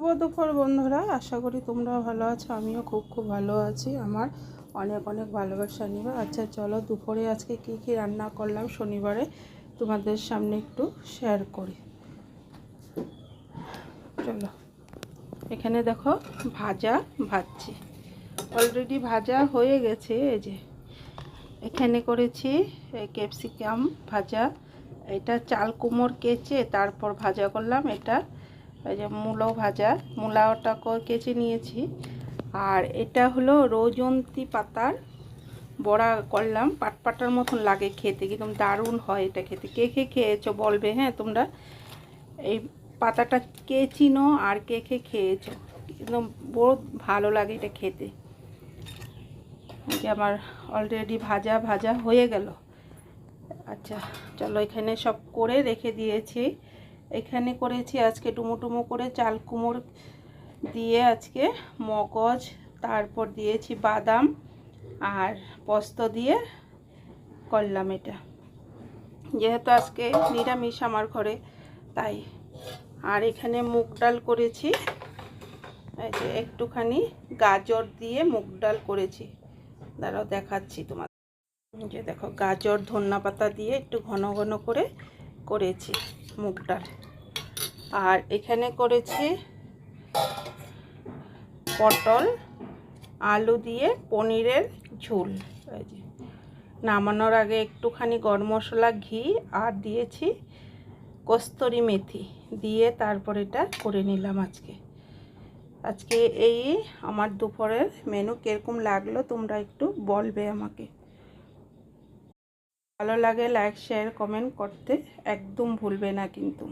শুভ দুপুর বন্ধুরা, আশা করি তোমরা ভালো আছো। আমিও খুব ভালো আছি। আমার অনেক অনেক ভালোবাসা নিবে। আচ্ছা চলো, দুপুরে আজকে কি কি রান্না করলাম শনিবারে তোমাদের সামনে একটু শেয়ার করি। চলো, এখানে দেখো ভাজা ভাজছি, অলরেডি ভাজা হয়ে গেছে। এই যে এখানে করেছি ক্যাপসিকাম ভাজা, এটা চাল কুমড় কেচে তারপর ভাজা করলাম। এটা এই যে মূলো ভাজা, মূলাটা কেচে নিয়েছি। আর এটা হলো রজন্তী পাতার বড়া করলাম, পাটপাটার মতন লাগে খেতে, কিন্তু দারুণ হয় এটা খেতে। কে কে খেয়েছো বলবে হ্যাঁ তোমরা, এই পাতাটা কে চিনো আর কে কে খেয়েছো। একদম বহুত ভালো লাগে এটা খেতে। যে আমার অলরেডি ভাজা ভাজা হয়ে গেল। আচ্ছা চলো, এখানে সব করে রেখে দিয়েছি। এখানে করেছি আজকে ডুমো করে চাল কুমড় দিয়ে, আজকে মগজ, তারপর দিয়েছি বাদাম আর পোস্ত দিয়ে করলাম এটা, যেহেতু আজকে নিরামিষ আমার ঘরে তাই। আর এখানে মুগ ডাল করেছি, এই যে একটুখানি গাজর দিয়ে মুগ ডাল করেছি, দাঁড়াও দেখাচ্ছি তোমার। যে দেখো গাজর ধনিয়া পাতা দিয়ে একটু ঘন ঘন করে করেছি মুগ ডাল। আর এখানে করেছি পটল আলু দিয়ে পনিরের ঝোল। এই যে নামানোর আগে একটুখানি গরম মশলা, ঘি আর দিয়েছি কস্তুরি মেথি দিয়ে তারপর এটা করে নিলাম আজকে এই আমার দুপুরের মেনু। কিরকম লাগলো তোমরা একটু বলবে আমাকে। ভালো লাগে লাইক শেয়ার কমেন্ট করতে একদম ভুলবে না কিন্তু।